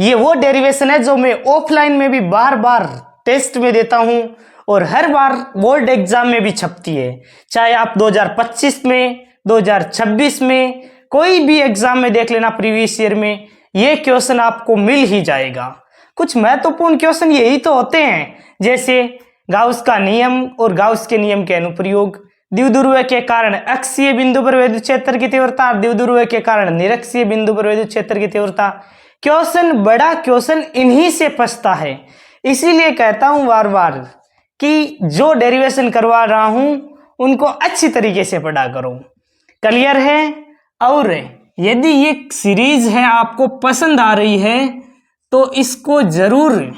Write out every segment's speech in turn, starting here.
ये वो डेरिवेशन है जो मैं ऑफलाइन में भी बार बार टेस्ट में देता हूं और हर बार बोर्ड एग्जाम में भी छपती है। चाहे आप 2025 में, 2026 में, कोई भी एग्जाम में देख लेना प्रीवियस ईयर में, ये क्वेश्चन आपको मिल ही जाएगा। कुछ महत्वपूर्ण क्वेश्चन यही तो होते हैं, जैसे गाउस का नियम और गाउस के नियम के अनुप्रयोग, द्विध्रुव के कारण अक्षीय बिंदु पर विद्युत क्षेत्र की तीव्रता, द्विध्रुव के कारण निरक्षीय बिंदु पर विद्युत क्षेत्र की तीव्रता। क्वेश्चन बड़ा क्वेश्चन इन्हीं से फंसता है। इसीलिए कहता हूं बार बार कि जो डेरिवेशन करवा रहा हूं उनको अच्छी तरीके से पढ़ा करो। क्लियर है? और यदि ये सीरीज है आपको पसंद आ रही है तो इसको जरूर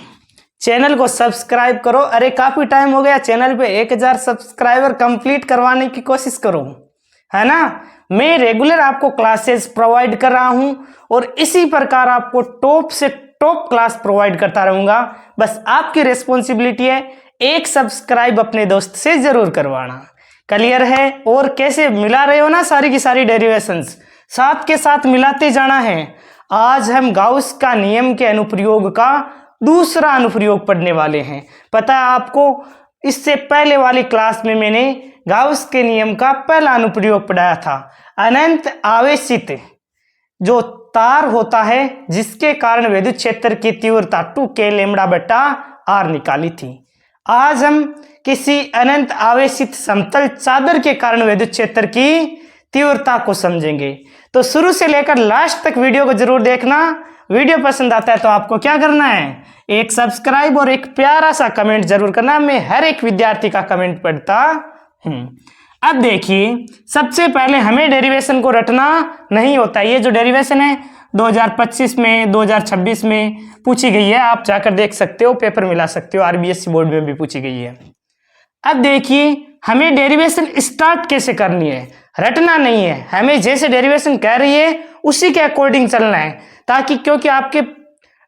चैनल को सब्सक्राइब करो। अरे काफी टाइम हो गया, चैनल पे 1000 सब्सक्राइबर कंप्लीट करवाने की कोशिश करो, है ना। मैं रेगुलर आपको क्लासेस प्रोवाइड कर रहा हूं और इसी प्रकार आपको टॉप से टॉप क्लास प्रोवाइड करता रहूंगा। बस आपकी रिस्पॉन्सिबिलिटी है एक सब्सक्राइब अपने दोस्त से जरूर करवाना। क्लियर है? और कैसे मिला रहे हो ना सारी की सारी डेरिवेशंस, साथ के साथ मिलाते जाना है। आज हम गाउस का नियम के अनुप्रयोग का दूसरा अनुप्रयोग पढ़ने वाले हैं। पता है आपको, इससे पहले वाली क्लास में मैंने गाउस के नियम का पहला अनुप्रयोग पढ़ाया था, अनंत आवेशित जो तार होता है जिसके कारण विद्युत क्षेत्र की तीव्रता 2K λ/r निकाली थी। आज हम किसी अनंत आवेशित समतल चादर के कारण विद्युत क्षेत्र की तीव्रता को समझेंगे। तो शुरू से लेकर लास्ट तक वीडियो को जरूर देखना। वीडियो पसंद आता है तो आपको क्या करना है, एक सब्सक्राइब और एक प्यारा सा कमेंट जरूर करना। मैं हर एक विद्यार्थी का कमेंट पढ़ता हूं। अब देखिए, सबसे पहले हमें डेरिवेशन को रटना नहीं होता। ये जो डेरिवेशन है 2025 में, 2026 में पूछी गई है, आप जाकर देख सकते हो, पेपर मिला सकते हो, RBSC बोर्ड में भी पूछी गई है। अब देखिए, हमें डेरिवेशन स्टार्ट कैसे करनी है, रटना नहीं है। हमें जैसे डेरिवेशन कह रही है उसी के अकॉर्डिंग चलना है, ताकि क्योंकि आपके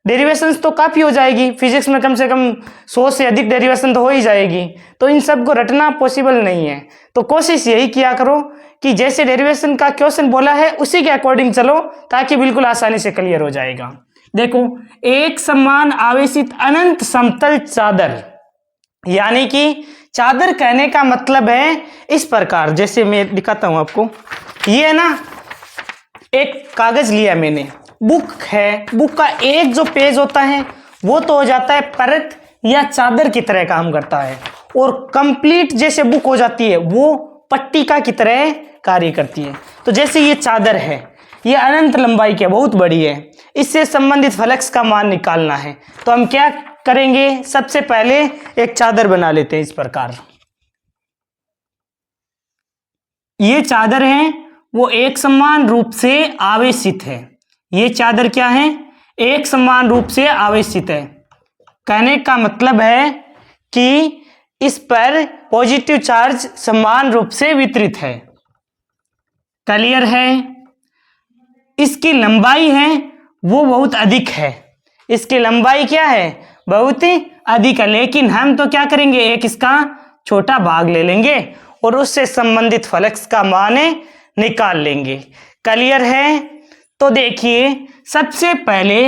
डेरिवेशंस तो काफ़ी हो जाएगी, फिजिक्स में कम से कम 100 से अधिक डेरिवेशन तो हो ही जाएगी, तो इन सबको रटना पॉसिबल नहीं है। तो कोशिश यही किया करो कि जैसे डेरिवेशन का क्वेश्चन बोला है उसी के अकॉर्डिंग चलो, ताकि बिल्कुल आसानी से क्लियर हो जाएगा। देखो, एक समान आवेशित अनंत समतल चादर, यानी कि चादर कहने का मतलब है इस प्रकार, जैसे मैं दिखाता हूं आपको। ये है ना, एक कागज लिया मैंने, बुक है, बुक का एक जो पेज होता है वो तो हो जाता है परत या चादर की तरह काम करता है, और कंप्लीट जैसे बुक हो जाती है वो पट्टिका की तरह कार्य करती है। तो जैसे ये चादर है, ये अनंत लंबाई की बहुत बड़ी है, इससे संबंधित फ्लक्स का मान निकालना है। तो हम क्या करेंगे, सबसे पहले एक चादर बना लेते हैं इस प्रकार। ये चादर है वो एक समान रूप से आवेशित है। ये चादर क्या है, एक समान रूप से आवेशित है। कहने का मतलब है कि इस पर पॉजिटिव चार्ज समान रूप से वितरित है। क्लियर है? इसकी लंबाई है वो बहुत अधिक है। इसकी लंबाई क्या है, बहुत ही अधिक है। लेकिन हम तो क्या करेंगे, एक इसका छोटा भाग ले लेंगे और उससे संबंधित फ्लक्स का मान निकाल लेंगे। क्लियर है? तो देखिए, सबसे पहले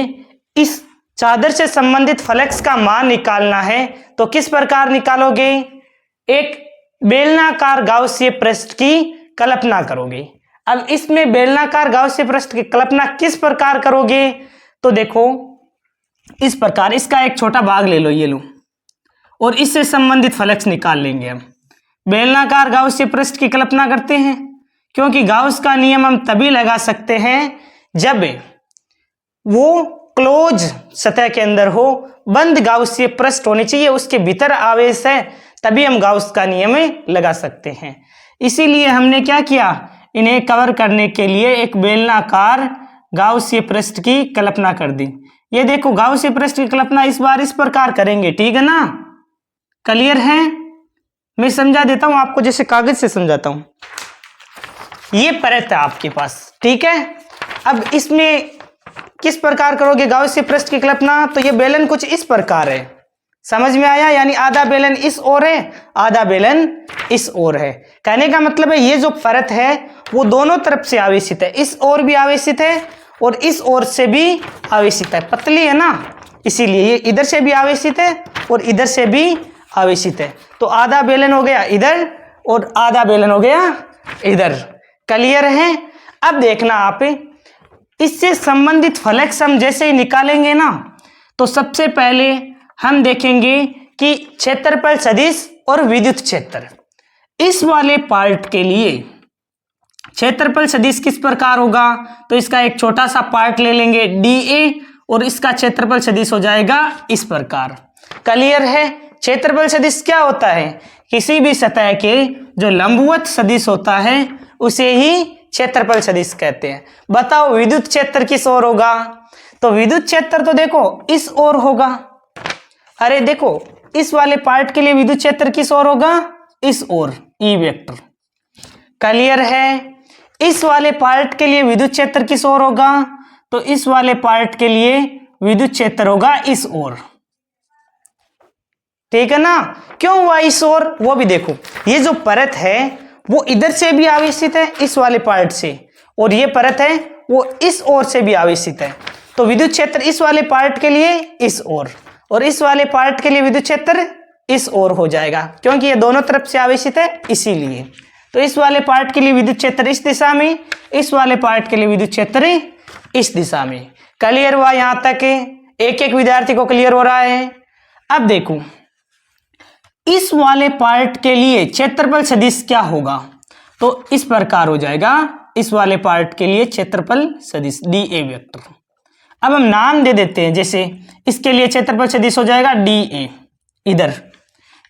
इस चादर से संबंधित फ्लक्स का मान निकालना है, तो किस प्रकार निकालोगे, एक बेलनाकार गाउसीय पृष्ठ की कल्पना करोगे। अब इसमें बेलनाकार गाउसीय पृष्ठ की कल्पना किस प्रकार करोगे, तो देखो इस प्रकार, इसका एक छोटा भाग ले लो, ये लो, और इससे संबंधित फ्लक्स निकाल लेंगे हम। बेलनाकार गाउसीय पृष्ठ की कल्पना करते हैं क्योंकि गाउस का नियम हम तभी लगा सकते हैं जब वो क्लोज सतह के अंदर हो, बंद गाउसीय पृष्ठ होनी चाहिए, उसके भीतर आवेश है, तभी हम गाउस का नियम लगा सकते हैं। इसीलिए हमने क्या किया, इन्हें कवर करने के लिए एक बेलनाकार गाउसीय पृष्ठ की कल्पना कर दी। ये देखो, गाउसीय पृष्ठ की कल्पना इस बार इस प्रकार करेंगे, ठीक है ना। क्लियर है? मैं समझा देता हूं आपको, जैसे कागज से समझाता हूं। ये परत है आपके पास, ठीक है। अब इसमें किस प्रकार करोगे गाउसीय पृष्ठ की कल्पना, तो ये बेलन कुछ इस प्रकार है, समझ में आया। यानी आधा बेलन इस ओर है, आधा बेलन इस ओर है। कहने का मतलब है ये जो परत है वो दोनों तरफ से आवेशित है, इस ओर भी आवेशित है और इस ओर से भी आवेशित है, पतली है ना, इसीलिए ये इधर से भी आवेशित है और इधर से भी आवेशित है। तो आधा बेलन हो गया इधर और आधा बेलन हो गया इधर। क्लियर है? अब देखना आप, इससे संबंधित फ्लक्स हम जैसे ही निकालेंगे ना, तो सबसे पहले हम देखेंगे कि क्षेत्रफल सदिश और विद्युत क्षेत्र। इस वाले पार्ट के लिए क्षेत्रफल सदिश किस प्रकार होगा, तो इसका एक छोटा सा पार्ट ले लेंगे dA और इसका क्षेत्रफल सदिश हो जाएगा इस प्रकार। क्लियर है? क्षेत्रफल सदिश क्या होता है? किसी भी सतह के जो लंबवत सदिश होता है उसे ही क्षेत्रफल सदिश कहते हैं। बताओ विद्युत क्षेत्र किस ओर होगा? तो विद्युत क्षेत्र तो देखो इस ओर होगा। अरे देखो इस वाले पार्ट के लिए विद्युत क्षेत्र किस ओर होगा? इस ओर, ई वेक्टर। क्लियर है? इस वाले पार्ट के लिए विद्युत क्षेत्र किस ओर होगा? तो इस वाले पार्ट के लिए विद्युत क्षेत्र होगा इस ओर। ठीक है ना? क्यों हुआ इस ओर, वो भी देखो। ये जो परत है वो इधर से भी आवेशित है इस वाले पार्ट से, और ये परत है वो इस ओर से भी आवेशित है। तो विद्युत क्षेत्र इस वाले पार्ट के लिए इस ओर, और इस वाले पार्ट के लिए विद्युत क्षेत्र इस ओर हो जाएगा, क्योंकि ये दोनों तरफ से आवेशित है इसीलिए। तो इस वाले पार्ट के लिए विद्युत क्षेत्र इस दिशा में, इस वाले पार्ट के लिए विद्युत क्षेत्र इस दिशा में। क्लियर हुआ? यहां तक एक एक विद्यार्थी को क्लियर हो रहा है? अब देखो इस वाले पार्ट के लिए क्षेत्रफल सदिश क्या होगा, तो इस प्रकार हो जाएगा। इस वाले पार्ट के लिए क्षेत्रफल सदिश dA वेक्टर। अब हम नाम दे देते हैं, जैसे इसके लिए क्षेत्रफल सदिश हो जाएगा dA, इधर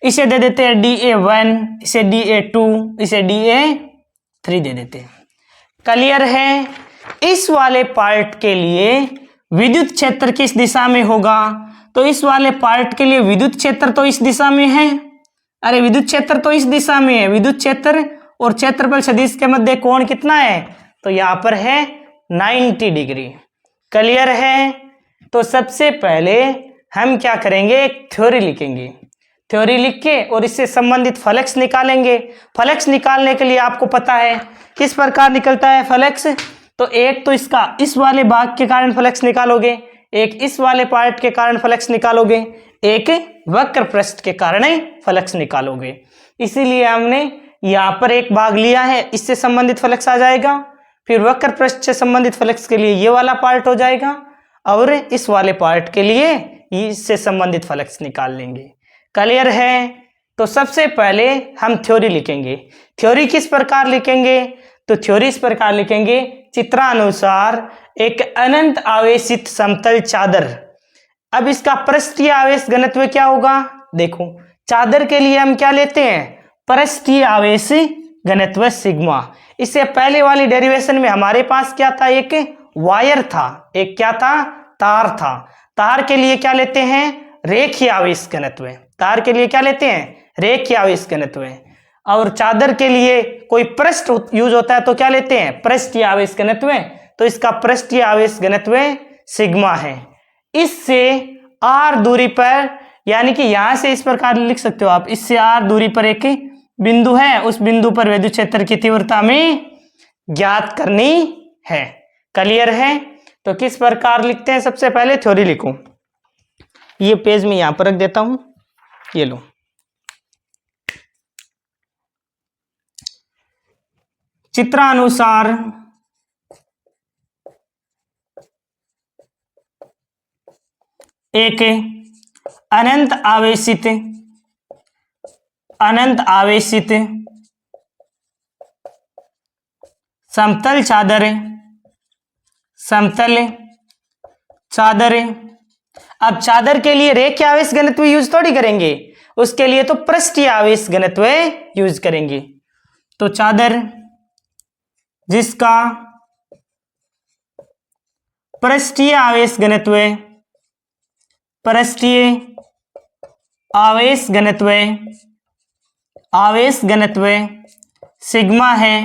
इसे दे देते हैं dA1, इसे dA2, इसे dA3 दे देते हैं। क्लियर है? इस वाले पार्ट के लिए विद्युत क्षेत्र किस दिशा में होगा, तो इस वाले पार्ट के लिए विद्युत क्षेत्र तो इस दिशा में है। अरे विद्युत क्षेत्र तो इस दिशा में है। विद्युत क्षेत्र और क्षेत्रफल सदिश के मध्य कोण कितना है, तो यहां पर है 90 डिग्री। क्लियर है? तो सबसे पहले हम क्या करेंगे, एक थ्योरी लिखेंगे। थ्योरी लिख के और इससे संबंधित फ्लक्स निकालेंगे। फ्लक्स निकालने के लिए आपको पता है किस प्रकार निकलता है फ्लक्स, तो एक तो इसका इस वाले भाग के कारण फ्लक्स निकालोगे, एक इस वाले पार्ट के कारण फ्लक्स निकालोगे, एक वक्र पृष्ठ के कारण फ्लक्स निकालोगे। इसीलिए हमने यहाँ पर एक भाग लिया है, इससे संबंधित फ्लक्स आ जाएगा, फिर वक्र पृष्ठ से संबंधित फ्लक्स के लिए ये वाला पार्ट हो जाएगा, और इस वाले पार्ट के लिए इससे संबंधित फ्लक्स निकाल लेंगे। क्लियर है? तो सबसे पहले हम थ्योरी लिखेंगे। थ्योरी किस प्रकार लिखेंगे, तो थ्योरी इस प्रकार लिखेंगे, चित्रानुसार एक अनंत आवेशित समतल चादर। अब इसका पृष्ठीय आवेश घनत्व क्या होगा, देखो चादर के लिए हम क्या लेते हैं, पृष्ठीय आवेश घनत्व सिग्मा। इससे पहले वाली डेरिवेशन में हमारे पास क्या था, एक वायर था, एक क्या था, तार था। तार के लिए क्या लेते हैं, रेखीय आवेश घनत्व। तार के लिए क्या लेते हैं, रेखीय आवेश घनत्व। और चादर के लिए कोई पृष्ठ यूज होता है तो क्या लेते हैं, पृष्ठीय आवेश घनत्व। तो इसका पृष्ठीय आवेश घनत्व सिग्मा है। इससे r दूरी पर, यानी कि यहां से इस प्रकार लिख सकते हो आप, इससे r दूरी पर एक बिंदु है, उस बिंदु पर विद्युत क्षेत्र की तीव्रता में ज्ञात करनी है। क्लियर है? तो किस प्रकार लिखते हैं, सबसे पहले थ्योरी लिखो। ये पेज में यहां पर रख देता हूं, ये लो। चित्रानुसार एक अनंत आवेशित समतल चादर। अब चादर के लिए रेखीय आवेश घनत्व यूज थोड़ी करेंगे, उसके लिए तो पृष्ठीय आवेश घनत्व यूज करेंगे। तो चादर जिसका पृष्ठीय आवेश घनत्व सिग्मा है,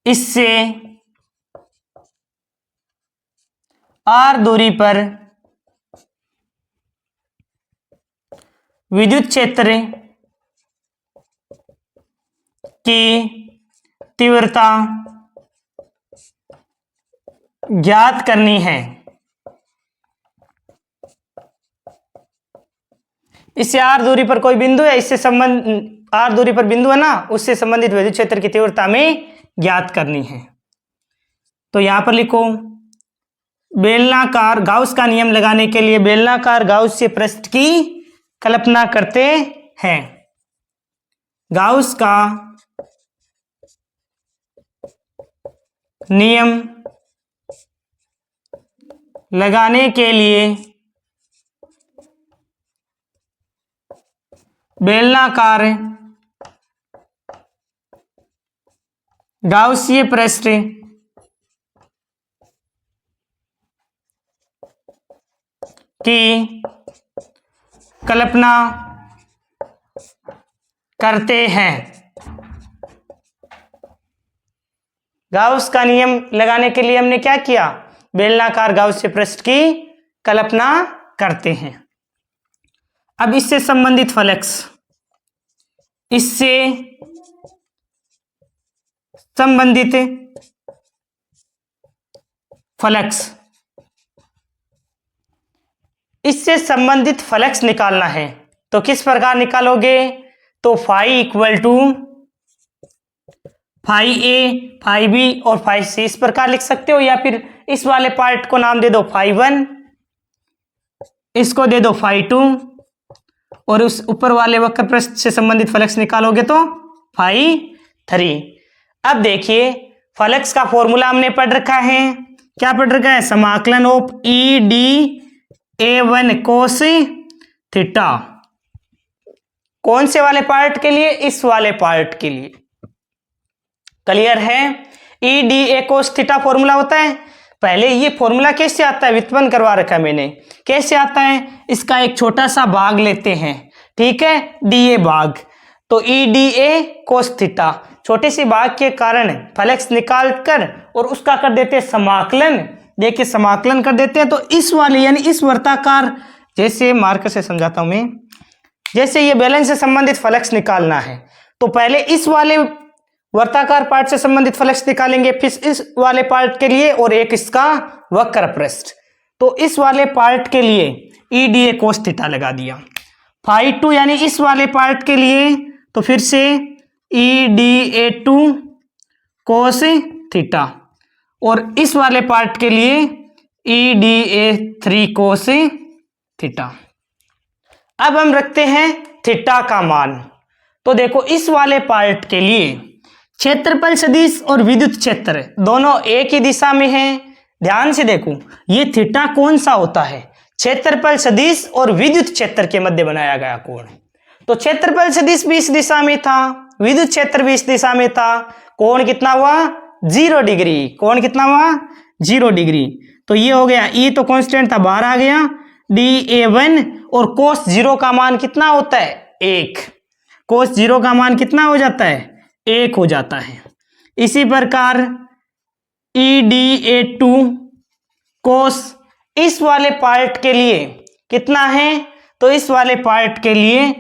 इससे r दूरी पर विद्युत क्षेत्र की तीव्रता ज्ञात करनी है। इससे r दूरी पर कोई बिंदु है, इससे संबंध r दूरी पर बिंदु है ना, उससे संबंधित विद्युत क्षेत्र की तीव्रता में ज्ञात करनी है। तो यहां पर लिखो बेलनाकार गाउस का नियम लगाने के लिए बेलनाकार गाउसीय पृष्ठ की कल्पना करते हैं। गाउस का नियम लगाने के लिए बेलनाकार गाउसीय पृष्ठ की कल्पना करते हैं। गाउस का नियम लगाने के लिए हमने क्या किया, बेलनाकार गाउसीय पृष्ठ की कल्पना करते हैं। अब इससे संबंधित फ्लक्स, इससे संबंधित फ्लक्स, इससे संबंधित फ्लक्स निकालना है। तो किस प्रकार निकालोगे, तो phi equal to phi A, phi B और फाई सी इस प्रकार लिख सकते हो, या फिर इस वाले पार्ट को नाम दे दो फाई 1, इसको दे दो फाई 2 और उस ऊपर वाले वक्र पृष्ठ से संबंधित फ्लक्स निकालोगे तो फाई 3। अब देखिए फ्लक्स का फॉर्मूला हमने पढ़ रखा है, क्या पढ़ रखा है, समाकलन of E D A1 cos theta. कौन से वाले पार्ट के लिए, इस वाले पार्ट के लिए। क्लियर है, E D A cos theta formula होता है। पहले ये फॉर्मूला कैसे आता है, व्युत्पन्न करवा रखा है मैंने, कैसे आता है, इसका एक छोटा सा भाग लेते हैं, ठीक है, डी ए भाग, तो E D A cos theta, छोटे से भाग के कारण फ्लक्स निकाल कर और उसका कर देते हैं समाकलन, देखिए समाकलन कर देते हैं। तो इस वाले यानी इस वर्ताकार, जैसे मार्कर से समझाता हूं मैं, जैसे ये बैलेंस से संबंधित फ्लक्स निकालना है तो पहले इस वाले वर्ताकार पार्ट से संबंधित फ्लक्स निकालेंगे, फिर इस वाले पार्ट के लिए और एक इसका वक्र पृष्ठ। तो इस वाले पार्ट के लिए E D A cos theta लगा दिया, फाई 2 यानी इस वाले पार्ट के लिए तो फिर से E D A 2 cos theta, और इस वाले पार्ट के लिए E D A 3 cos theta. अब हम रखते हैं थीटा का मान। तो देखो इस वाले पार्ट के लिए क्षेत्रफल सदिश और विद्युत क्षेत्र दोनों एक ही दिशा में हैं। ध्यान से देखो ये थीटा कौन सा होता है, क्षेत्रफल सदिश और विद्युत क्षेत्र के मध्य बनाया गया कोण। तो क्षेत्रफल सदिश भी इस दिशा में था, विद्युत क्षेत्र भी इस दिशा में था, कोण कितना हुआ 0 डिग्री, कोण कितना हुआ 0 डिग्री। तो ये हो गया, ई तो कांस्टेंट था बाहर आ गया, DA1 और cos 0 का मान कितना होता है 1, cos 0 का मान कितना हो जाता है 1 हो जाता है। इसी प्रकार EDA2 cos इस वाले पार्ट के लिए कितना है, तो इस वाले पार्ट के लिए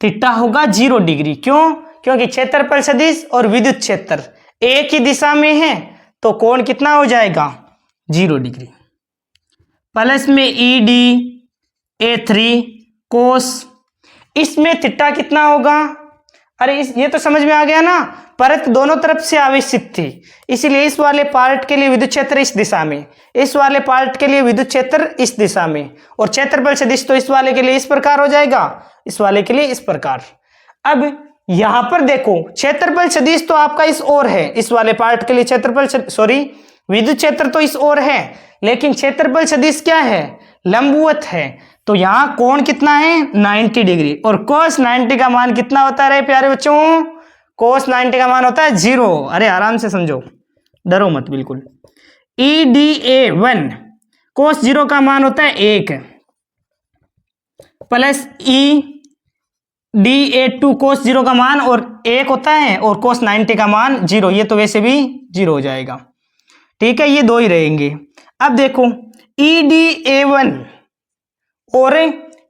थीटा होगा 0 डिग्री। क्यों, क्योंकि क्षेत्रफल सदिश और विद्युत क्षेत्र एक ही दिशा में है, तो कोण कितना हो जाएगा 0 डिग्री। प्लस में EDA3 cos, इसमें थीटा कितना होगा, अरे ये तो समझ में आ गया ना, परत दोनों तरफ से आवेशित थी, इसलिए इस वाले पार्ट के लिए विद्युत क्षेत्र इस दिशा में, इस वाले पार्ट के लिए विद्युत क्षेत्र इस दिशा में, और क्षेत्रफल सदिश तो इस वाले के लिए इस प्रकार हो जाएगा, इस वाले के लिए इस प्रकार। अब यहां पर देखो क्षेत्रफल सदिश तो आपका इस ओर है, इस वाले पार्ट के लिए क्षेत्रफल विद्युत क्षेत्र तो इस ओर है, लेकिन क्षेत्रफल सदिश क्या है लंबवत है, तो यहां कोण कितना है 90 डिग्री, और cos 90 का मान कितना होता है प्यारे बच्चों, cos 90 का मान होता है 0। अरे आराम से समझो, डरो मत बिल्कुल। EDA1 cos 0 का मान होता है 1 प्लस EDA2 cos 0 का मान और 1 होता है, और cos 90 का मान 0, ये तो वैसे भी 0 हो जाएगा, ठीक है, ये दो ही रहेंगे। अब देखो EDA1 और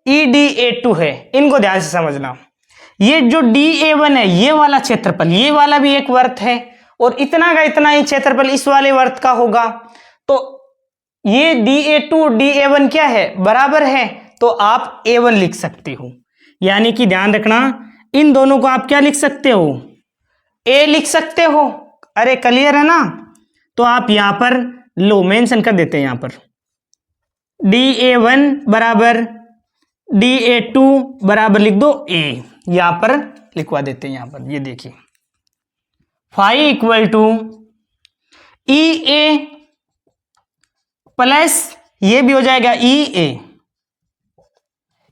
EDA2 है, इनको ध्यान से समझना। ये जो DA1 है ये वाला क्षेत्रफल, ये वाला भी एक वर्त है, और इतना का इतना ही क्षेत्रफल इस वाले वर्त का होगा, तो ये DA2 DA1 क्या है, बराबर है, तो आप A1 लिख सकते हो। यानी कि ध्यान रखना, इन दोनों को आप क्या लिख सकते हो, A लिख सकते हो। अरे क्लियर है ना। तो आप यहां पर लो मेंशन कर देते हैं, यहां पर DA1 बराबर DA2 बराबर लिख दो A, यहां पर लिखवा देते हैं। यहां पर ये देखिए फाई इक्वल टू EA प्लस ये भी हो जाएगा EA।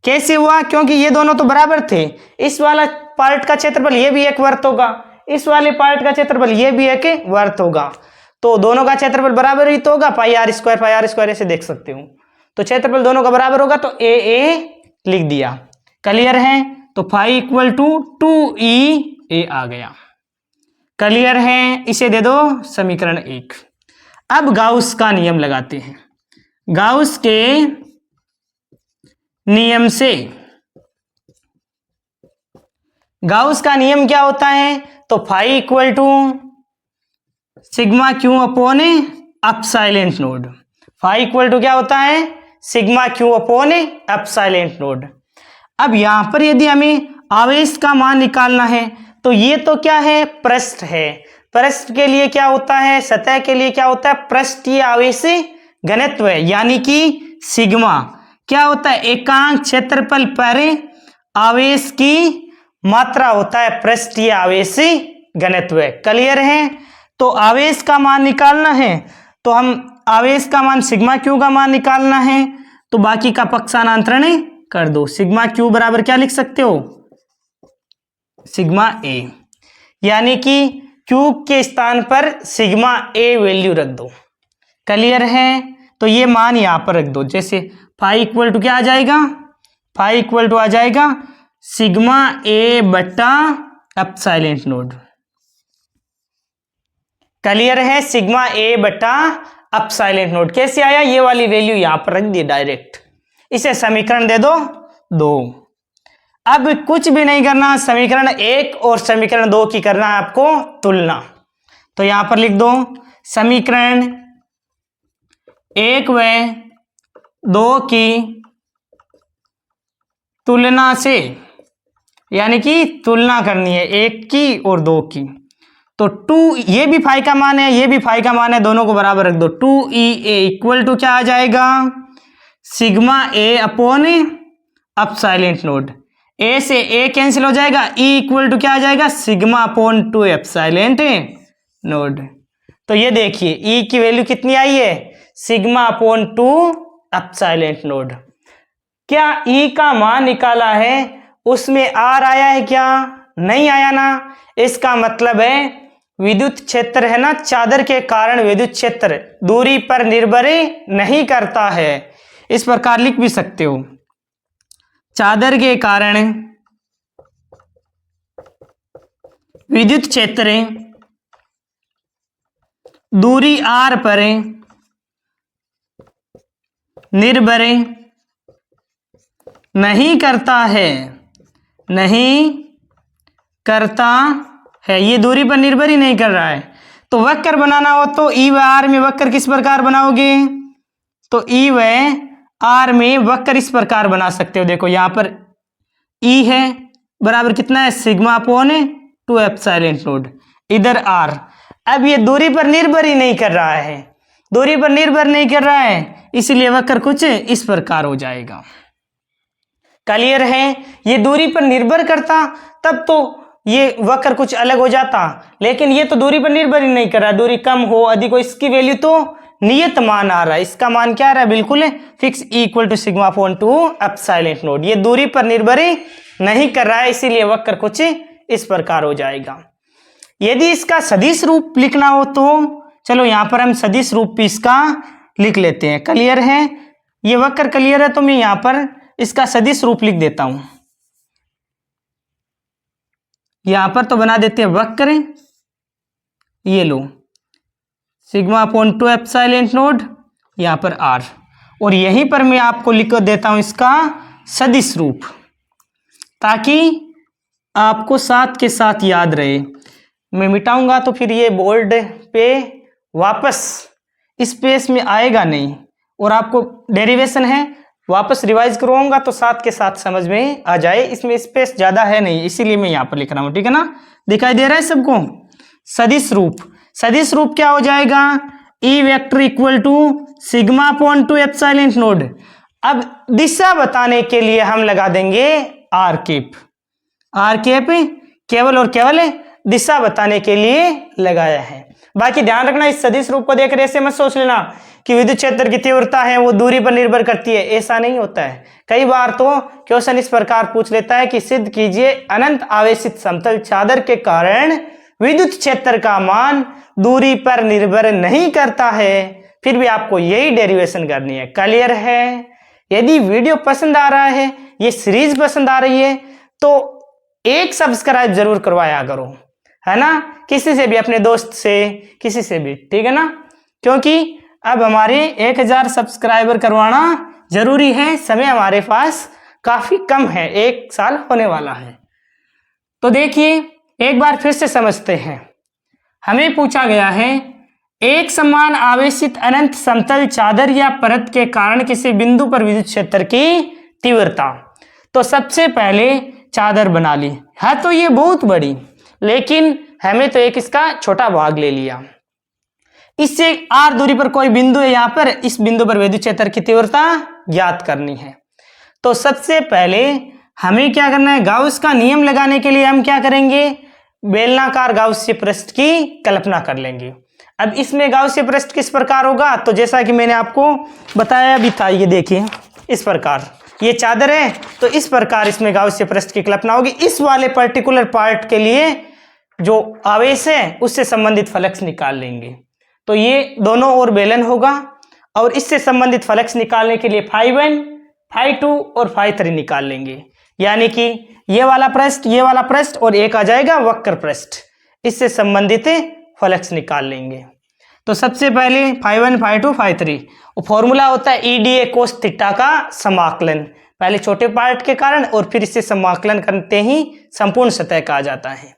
कैसे हुआ, क्योंकि ये दोनों तो बराबर थे। इस वाला पार्ट का क्षेत्रफल ये भी एक वर्त होगा, इस वाले पार्ट का क्षेत्रफल ये भी एक वर्त होगा, तो दोनों का क्षेत्रफल बराबर ही तो होगा। पाई आर स्क्वायर ऐसे देख सकते हो। तो क्षेत्रफल दोनों का बराबर होगा, तो AA लिख दिया। क्लियर है। तो फाई इक्वल टू 2EA आ गया। क्लियर है। इसे दे दो समीकरण 1। अब गाउस का नियम लगाते हैं। गाउस के नियम से, गाउस का नियम क्या होता है, तो phi equal to sigma Q upon epsilon naught. Phi equal to क्या होता है, sigma Q upon epsilon naught. अब यहां पर यदि हमें आवेश का मान निकालना है, तो ये तो क्या है, पृष्ठ है। पृष्ठ के लिए क्या होता है, सतह के लिए क्या होता है, पृष्ठीय आवेश घनत्व है। यानी कि सिग्मा क्या होता है, एकांक क्षेत्रफल पर आवेश की मात्रा होता है, पृष्ठीय आवेश घनत्व। क्लियर है। तो आवेश का मान निकालना है, तो हम आवेश का मान सिग्मा क्यू का मान निकालना है, तो बाकी का पक्षांतरण कर दो। सिग्मा क्यू बराबर क्या लिख सकते हो, सिग्मा ए। यानी कि क्यू के स्थान पर सिग्मा ए वैल्यू रख दो। क्लियर है। तो ये मान यहां पर रख दो। जैसे फाई इक्वल टू क्या आ जाएगा, फाई इक्वल टू आ जाएगा सिग्मा ए बट्टा एप्सिलॉन नोड। क्लियर है। सिग्मा ए बट्टा एप्सिलॉन नोड कैसे आया, ये वाली वैल्यू यहां पर रख दी डायरेक्ट। इसे समीकरण दे दो 2। अब कुछ भी नहीं करना, समीकरण 1 और समीकरण 2 की करना है आपको तुलना। तो यहां पर लिख दो समीकरण 1 व 2 की तुलना से, यानी कि तुलना करनी है 1 की और 2 की। तो 2, ये भी फाई का मान है, ये भी फाई का मान है, दोनों को बराबर रख दो। 2EA इक्वल टू क्या आ जाएगा, सिग्मा ए अपॉन एप्सिलॉन नोड। ए से ए कैंसिल हो जाएगा, ई इक्वल टू क्या आ जाएगा, सिग्मा अपॉन 2 एप्सिलॉन नोड। तो ये देखिए ई की वैल्यू कितनी आई है, सिग्मा अपॉन 2 एप्सिलॉन नोड। क्या ई का मान निकाला है उसमें आर आया है क्या, नहीं आया ना। इसका मतलब है विद्युत क्षेत्र है ना, चादर के कारण विद्युत क्षेत्र दूरी पर निर्भर नहीं करता है। इस प्रकार लिख भी सकते हो, चादर के कारण विद्युत क्षेत्र दूरी आर पर निर्भर नहीं करता है, नहीं करता है। ये दूरी पर निर्भर ही नहीं कर रहा है। तो वक्र बनाना हो तो ई व आर में वक्र किस प्रकार बनाओगे, तो ई व आर में वक्र इस प्रकार बना सकते हो। देखो यहां पर ई है बराबर कितना है, सिग्मा अपॉन 2 एप्सिलॉन नोड, इधर आर। अब ये दूरी पर निर्भर ही नहीं कर रहा है, दूरी पर निर्भर नहीं कर रहा है, इसलिए वक्र कुछ इस प्रकार हो जाएगा। क्लियर है। ये दूरी पर निर्भर करता तब तो ये वक्र कुछ अलग हो जाता, लेकिन ये तो दूरी पर निर्भर ही नहीं कर रहा। दूरी कम हो अधिक हो, इसकी वैल्यू तो नियत मान आ रहा है। इसका मान क्या आ रहा है, बिल्कुल fix, equal to sigma upon 2 epsilon naught. ये दूरी पर निर्भर ही नहीं कर रहा है, इसीलिए वक्र कुछ इस प्रकार हो जाएगा। यदि इसका सदिश रूप लिखना हो तो चलो यहां पर हम सदिश रूप भी इसका लिख लेते हैं। क्लियर है। ये वक्र क्लियर है, तो मैं यहां पर इसका सदिश रूप लिख देता हूं। यहां पर तो बना देते हैं वक्र, ये लो सिग्मा अपॉन 2 एप्सिलॉन नोड, यहां पर आर, और यहीं पर मैं आपको लिख देता हूं इसका सदिश रूप, ताकि आपको साथ के साथ याद रहे। मैं मिटाऊंगा तो फिर ये बोर्ड पे वापस स्पेस में आएगा नहीं, और आपको डेरिवेशन है वापस रिवाइज करवाऊंगा तो साथ के साथ समझ में आ जाए। इसमें स्पेस ज्यादा है नहीं, इसीलिए मैं यहाँ पर लिख रहा हूँ, ठीक है ना। दिखाई दे रहा है सबको। सदिश रूप, सदिश रूप क्या हो जाएगा, E vector equal to sigma upon 2 epsilon naught. अब दिशा बताने के लिए हम लगा देंगे आर कैप। आर कैप केवल और केवल दिशा बताने के लिए लगाया है। बाकी ध्यान रखना, इस सदिश रूप को देख रहे ऐसे मत सोच लेना कि विद्युत क्षेत्र की तीव्रता है वो दूरी पर निर्भर करती है, ऐसा नहीं होता है। कई बार तो क्वेश्चन इस प्रकार पूछ लेता है कि सिद्ध कीजिए अनंत आवेशित समतल चादर के कारण विद्युत क्षेत्र का मान दूरी पर निर्भर नहीं करता है। फिर भी आपको यही डेरिवेशन करनी है। क्लियर है? यदि वीडियो पसंद आ रहा है, ये सीरीज पसंद आ रही है, तो एक सब्सक्राइब जरूर करवाया करो, है ना। किसी से भी, अपने दोस्त से, किसी से भी, ठीक है ना। क्योंकि अब हमारे 1000 सब्सक्राइबर करवाना जरूरी है। समय हमारे पास काफी कम है, 1 साल होने वाला है। तो देखिए एक बार फिर से समझते हैं। हमें पूछा गया है एक समान आवेशित अनंत समतल चादर या परत के कारण किसी बिंदु पर विद्युत क्षेत्र की तीव्रता। तो सबसे पहले चादर बना ली है, तो ये बहुत बड़ी, लेकिन हमें तो एक इसका छोटा भाग ले लिया। इससे आर दूरी पर कोई बिंदु है, यहां पर इस बिंदु पर विद्युत क्षेत्र की तीव्रता ज्ञात करनी है। तो सबसे पहले हमें क्या करना है, गाउस का नियम लगाने के लिए हम क्या करेंगे, बेलनाकार गाउसीय पृष्ठ की कल्पना कर लेंगे। अब इसमें गाउसीय पृष्ठ किस प्रकार होगा, तो जैसा कि मैंने आपको बताया भी था, ये देखिए इस प्रकार ये चादर है, तो इस प्रकार इसमें गाउसीय पृष्ठ की कल्पना होगी। इस वाले पर्टिकुलर पार्ट के लिए जो आवेश है उससे संबंधित फ्लक्स निकाल लेंगे। तो ये दोनों ओर बेलन होगा, और इससे संबंधित फ्लक्स निकालने के लिए φ1, φ2 और φ3 निकाल लेंगे। यानी कि ये वाला पृष्ठ और एक आ जाएगा वक्र पृष्ठ, इससे संबंधित फ्लक्स निकाल लेंगे। तो सबसे पहले φ1, φ2, φ3, फॉर्मूला होता है EDA cos थीटा का समाकलन, पहले छोटे पार्ट के कारण और फिर इससे समाकलन करते ही संपूर्ण सतह का आ जाता है।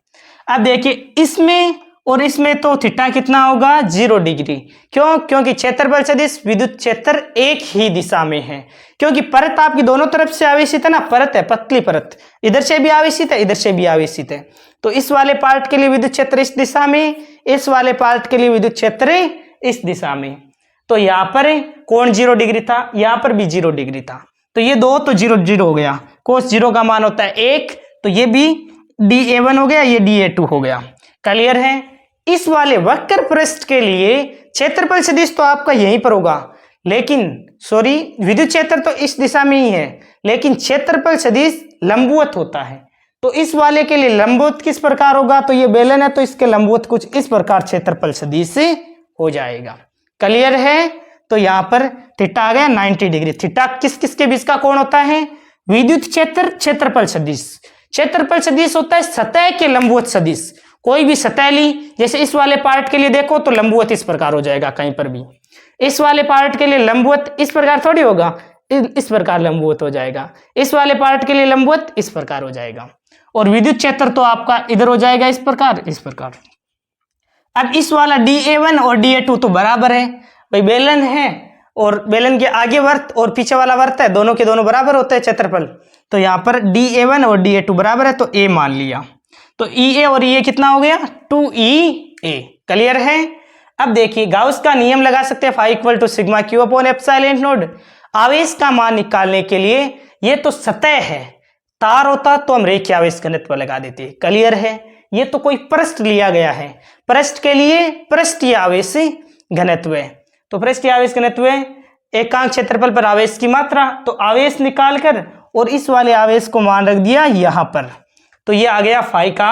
अब देखिए इसमें और इसमें तो थीटा कितना होगा, 0 डिग्री। क्यों? क्योंकि क्षेत्रफल सदिश विद्युत क्षेत्र एक ही दिशा में है, क्योंकि परत आपकी दोनों तरफ से आवेशित है ना, परत है पतली परत, इधर से भी आवेशित है, इधर से भी आवेशित है। तो इस वाले पार्ट के लिए विद्युत क्षेत्र इस दिशा में, इस वाले पार्ट के लिए विद्युत क्षेत्र इस दिशा में। तो यहाँ पर कोण 0 डिग्री था, यहाँ पर भी 0 डिग्री था, तो ये दो तो 0 0 हो गया। कोस 0 का मान होता है 1, तो ये भी dA1 हो गया, ये dA2 हो गया। क्लियर है? इस वाले वक्र पृष्ठ के लिए क्षेत्रफल सदिश तो आपका यहीं पर होगा, लेकिन सॉरी विद्युत क्षेत्र तो इस दिशा में ही है, लेकिन क्षेत्रफल सदिश लंबवत होता है। तो इस वाले के लिए लंबवत किस प्रकार होगा, तो ये बेलन है तो इसके लंबवत कुछ इस प्रकार क्षेत्रफल सदिश हो जाएगा। क्लियर है? तो यहाँ पर थीटा आ गया 90 डिग्री। थीटा किस किस के बीच का कोण होता है, विद्युत क्षेत्र क्षेत्रफल सदिश। क्षेत्रफल सदिश होता है सतह के लंबवत सदिश। कोई भी सतह ली, जैसे इस वाले पार्ट के लिए देखो तो लंबवत इस प्रकार हो जाएगा, कहीं पर भी इस वाले पार्ट के लिए लंबवत इस प्रकार थोड़ी होगा, इस प्रकार लंबवत हो जाएगा। इस वाले पार्ट के लिए लंबवत इस प्रकार हो जाएगा, और विद्युत क्षेत्र तो आपका इधर हो जाएगा इस प्रकार, इस प्रकार। अब इस वाला dA1 और dA2 तो बराबर है भाई, बेलन है और बेलन के आगे वर्त और पीछे वाला वर्त है, दोनों के दोनों बराबर होते हैं क्षेत्रफल। तो यहाँ पर dA1 और dA2 बराबर है, तो A मान लिया। तो EA और EA कितना हो गया, 2EA। क्लियर है? अब देखिए गाउस का नियम लगा सकते हैं, phi equal to sigma Q upon epsilon naught. आवेश का मान निकालने के लिए, ये तो सतह है, तार होता तो हम रेखीय आवेश घनत्व लगा देते। क्लियर है? ये तो कोई पृष्ठ लिया गया है, पृष्ठ के लिए पृष्ठीय आवेश घनत्व है। तो पृष्ठीय आवेश घनत्व एकांक क्षेत्रफल पर आवेश की मात्रा, तो आवेश निकालकर और इस वाले आवेश को मान रख दिया यहाँ पर, तो ये आ गया फाई का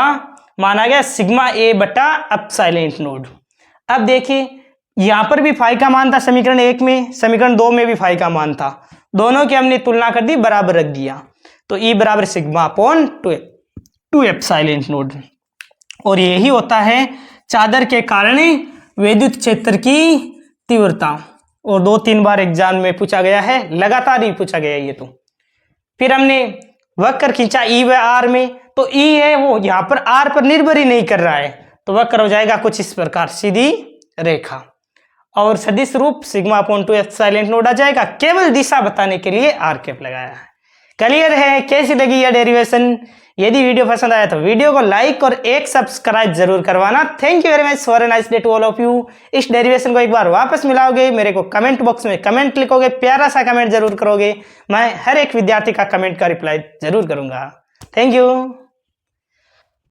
मान आ गया सिग्मा A बटा एप्सिलॉन नोड। अब देखिए यहाँ पर भी फाई का मान था समीकरण 1 में, समीकरण 2 में भी फाई का मान था, दोनों की हमने तुलना कर दी, बराबर रख दिया। तो E बराबर सिग्मा अपॉन 2 एप्सिलॉन नोड। और यही होता है चादर के कारण विद्युत क्षेत्र की तीव्रता, और 2-3 बार एग्जाम में पूछा गया है, लगातार ही पूछा गया ये। तो फिर हमने वक्र खींचा E व R में, तो E है वो यहाँ पर R पर निर्भर ही नहीं कर रहा है, तो वक्र हो जाएगा कुछ इस प्रकार, सीधी रेखा। और सदिश रूप sigma upon 2h silent node आ जाएगा। केवल दिशा बताने के लिए आर कैप लगाया है। क्लियर है? कैसी लगी यह डेरिवेशन? यदि वीडियो पसंद आया तो वीडियो को लाइक और एक सब्सक्राइब जरूर करवाना। Thank you very much, for a nice day to all of you. इस डेरिवेशन को एक बार वापस मिलाओगे, मेरे को कमेंट बॉक्स में कमेंट लिखोगे, प्यारा सा कमेंट जरूर करोगे, मैं हर एक विद्यार्थी का कमेंट का रिप्लाई जरूर करूंगा। Thank you.